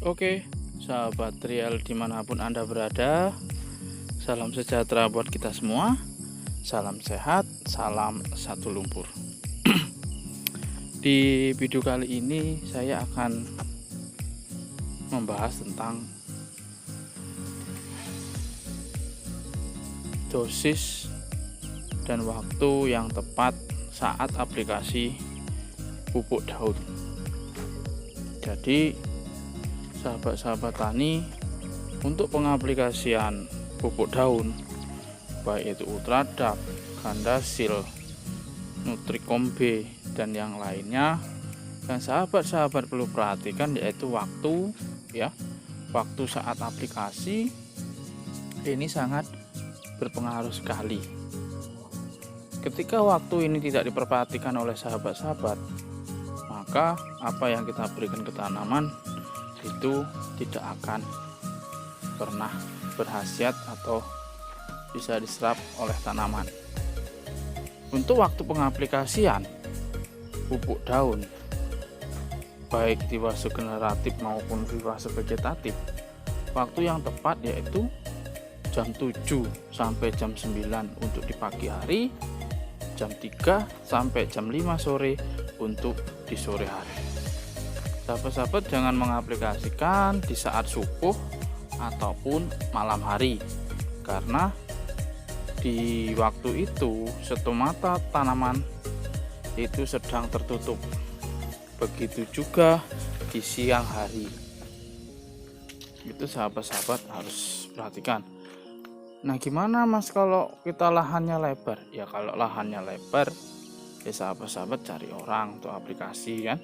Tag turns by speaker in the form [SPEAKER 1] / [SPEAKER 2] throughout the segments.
[SPEAKER 1] Oke, sahabat Trial dimanapun Anda berada, salam sejahtera buat kita semua, salam sehat, salam satu lumpur. Di video kali ini saya akan membahas tentang dosis dan waktu yang tepat saat aplikasi pupuk daun. Jadi sahabat-sahabat tani, untuk pengaplikasian pupuk daun baik itu Ultradap, Gandasil, Nutricom B dan yang lainnya, yang sahabat-sahabat perlu perhatikan yaitu waktu waktu saat aplikasi ini sangat berpengaruh sekali. Ketika waktu ini tidak diperhatikan oleh sahabat-sahabat, maka apa yang kita berikan ke tanaman itu tidak akan pernah berkhasiat atau bisa diserap oleh tanaman. Untuk waktu pengaplikasian pupuk daun baik di fase generatif maupun di fase vegetatif, waktu yang tepat yaitu jam 7 sampai jam 9 untuk di pagi hari, jam 3 sampai jam 5 sore untuk di sore hari. Sahabat-sahabat jangan mengaplikasikan di saat subuh ataupun malam hari, karena di waktu itu stomata tanaman itu sedang tertutup. Begitu juga di siang hari. Itu sahabat-sahabat harus perhatikan. Nah, gimana Mas kalau kita lahannya lebar? Ya kalau lahannya lebar, ya sahabat-sahabat cari orang untuk aplikasi kan.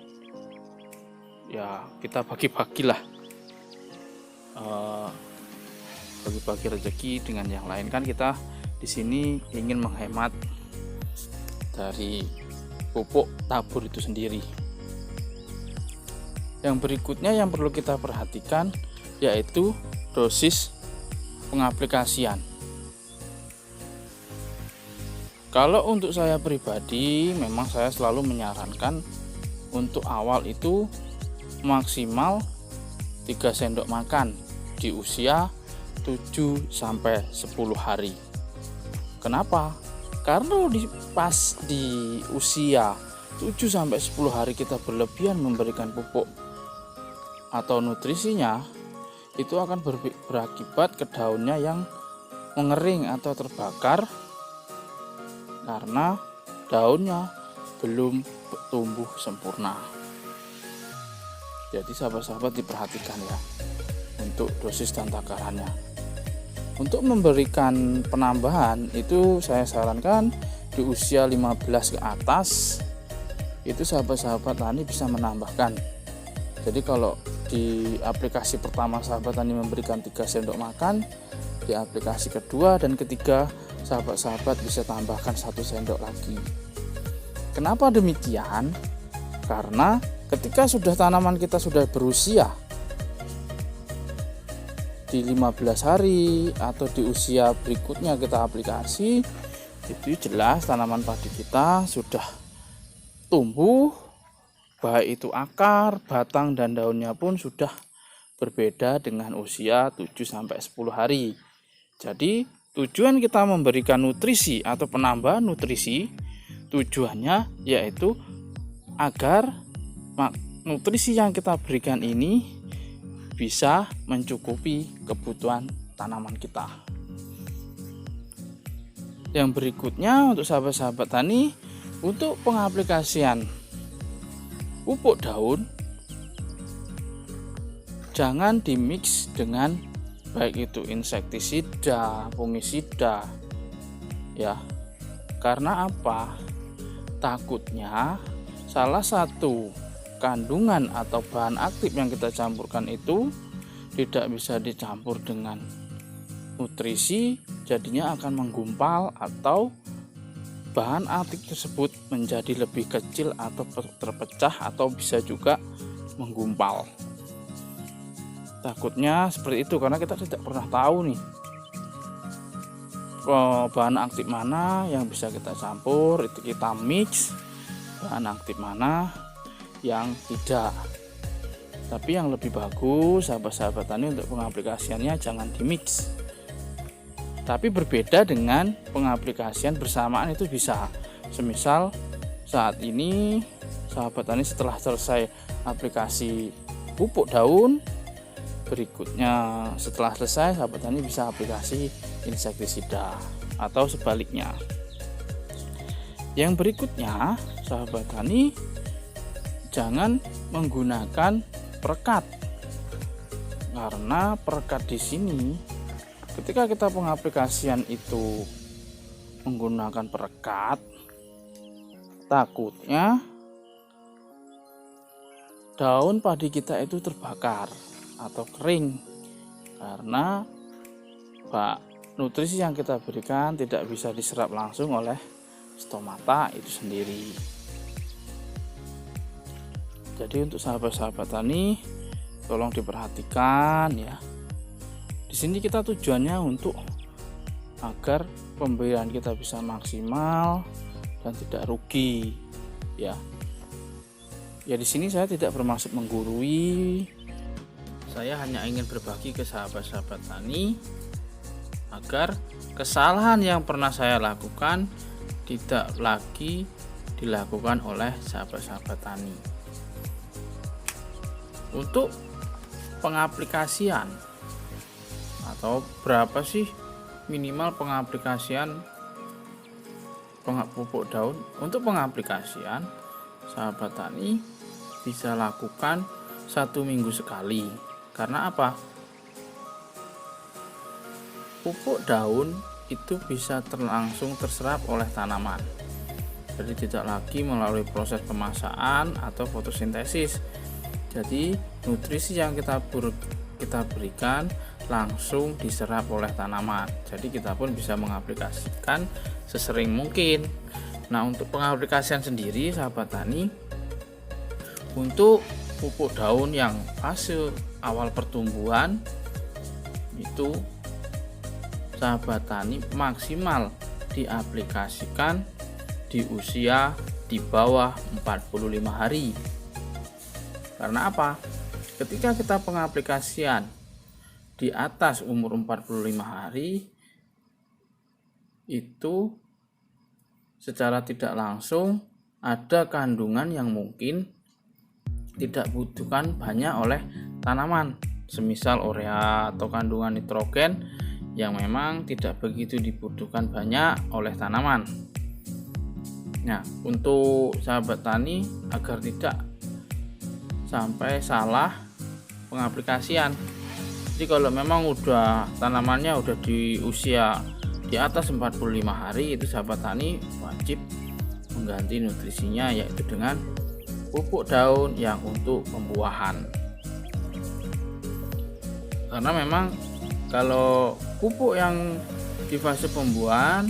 [SPEAKER 1] Ya kita bagi-bagilah, bagi-bagi rezeki dengan yang lain kan. Kita di sini ingin menghemat dari pupuk tabur itu sendiri. Yang berikutnya yang perlu kita perhatikan yaitu dosis pengaplikasian. Kalau untuk saya pribadi, memang saya selalu menyarankan untuk awal itu maksimal 3 sendok makan di usia 7 sampai 10 hari. Kenapa? Karena pas di usia 7 sampai 10 hari kita berlebihan memberikan pupuk atau nutrisinya, itu akan berakibat ke daunnya yang mengering atau terbakar karena daunnya belum tumbuh sempurna. Jadi sahabat-sahabat diperhatikan ya untuk dosis dan takarannya. Untuk memberikan penambahan itu saya sarankan di usia 15 ke atas itu sahabat-sahabat tani bisa menambahkan. Jadi kalau di aplikasi pertama sahabat tani memberikan 3 sendok makan, di aplikasi kedua dan ketiga sahabat-sahabat bisa tambahkan 1 sendok lagi. Kenapa demikian? Karena ketika sudah tanaman kita sudah berusia di 15 hari atau di usia berikutnya kita aplikasi, itu jelas tanaman padi kita sudah tumbuh, baik itu akar, batang dan daunnya pun sudah berbeda dengan usia 7 sampai 10 hari. Jadi tujuan kita memberikan nutrisi atau penambahan nutrisi, tujuannya yaitu agar nutrisi yang kita berikan ini bisa mencukupi kebutuhan tanaman kita. Yang berikutnya untuk sahabat-sahabat tani, untuk pengaplikasian pupuk daun jangan dimix dengan baik itu insektisida, fungisida ya. Karena apa? Takutnya salah satu kandungan atau bahan aktif yang kita campurkan itu tidak bisa dicampur dengan nutrisi, jadinya akan menggumpal atau bahan aktif tersebut menjadi lebih kecil atau terpecah atau bisa juga menggumpal. Takutnya seperti itu karena kita tidak pernah tahu nih bahan aktif mana yang bisa kita campur, itu kita mix, bahan aktif mana yang tidak. Tapi yang lebih bagus sahabat-sahabat tani untuk pengaplikasiannya jangan dimix. Tapi berbeda dengan pengaplikasian bersamaan itu bisa. Semisal saat ini sahabat tani setelah selesai aplikasi pupuk daun, berikutnya setelah selesai sahabat tani bisa aplikasi insektisida atau sebaliknya. Yang berikutnya sahabat tani jangan menggunakan perekat, karena perekat di sini ketika kita pengaplikasian itu menggunakan perekat, takutnya daun padi kita itu terbakar atau kering karena nutrisi yang kita berikan tidak bisa diserap langsung oleh stomata itu sendiri. Jadi untuk sahabat-sahabat tani tolong diperhatikan ya. Di sini kita tujuannya untuk agar pemberian kita bisa maksimal dan tidak rugi ya. Ya di sini saya tidak bermaksud menggurui. Saya hanya ingin berbagi ke sahabat-sahabat tani agar kesalahan yang pernah saya lakukan tidak lagi dilakukan oleh sahabat-sahabat tani. Untuk pengaplikasian atau berapa sih minimal pengaplikasian pupuk daun? Untuk pengaplikasian sahabat tani bisa lakukan 1 minggu sekali. Karena apa? Pupuk daun itu bisa langsung terserap oleh tanaman, jadi tidak lagi melalui proses pemasakan atau fotosintesis. Jadi nutrisi yang kita berikan langsung diserap oleh tanaman, jadi kita pun bisa mengaplikasikan sesering mungkin. Nah untuk pengaplikasian sendiri sahabat tani, untuk pupuk daun yang fase awal pertumbuhan itu sahabat tani maksimal diaplikasikan di usia di bawah 45 hari. Karena apa? Ketika kita pengaplikasian di atas umur 45 hari itu secara tidak langsung ada kandungan yang mungkin tidak butuhkan banyak oleh tanaman, semisal urea atau kandungan nitrogen yang memang tidak begitu dibutuhkan banyak oleh tanaman. Nah, untuk sahabat tani agar tidak sampai salah pengaplikasian. Jadi kalau memang udah tanamannya udah di usia di atas 45 hari itu sahabat tani wajib mengganti nutrisinya, yaitu dengan pupuk daun yang untuk pembuahan. Karena memang kalau pupuk yang di fase pembuahan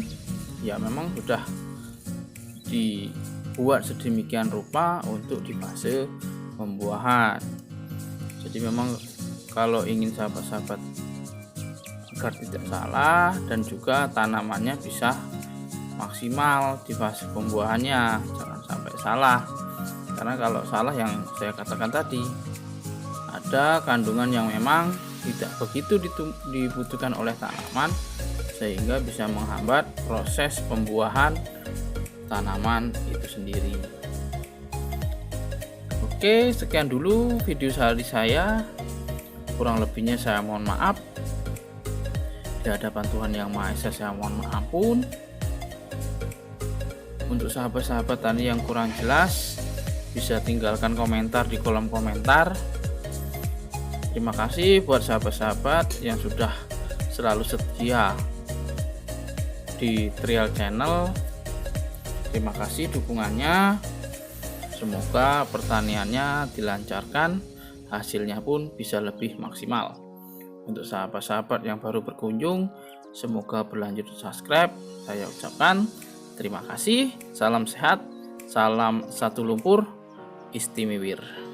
[SPEAKER 1] ya memang sudah dibuat sedemikian rupa untuk di fase pembuahan. Jadi memang kalau ingin sahabat-sahabat agar tidak salah dan juga tanamannya bisa maksimal di fase pembuahannya, jangan sampai salah. Karena kalau salah yang saya katakan tadi, ada kandungan yang memang tidak begitu dibutuhkan oleh tanaman sehingga bisa menghambat proses pembuahan tanaman itu sendiri. Oke, sekian dulu video hari saya. Kurang lebihnya saya mohon maaf. Di hadapan Tuhan Yang Maha Esa saya mohon ampun. Untuk sahabat-sahabat tani yang kurang jelas bisa tinggalkan komentar di kolom komentar. Terima kasih buat sahabat-sahabat yang sudah selalu setia di Trial Channel. Terima kasih dukungannya. Semoga pertaniannya dilancarkan, hasilnya pun bisa lebih maksimal. Untuk sahabat-sahabat yang baru berkunjung, semoga berlanjut subscribe. Saya ucapkan terima kasih. Salam sehat, salam satu lumpur, Istimewir.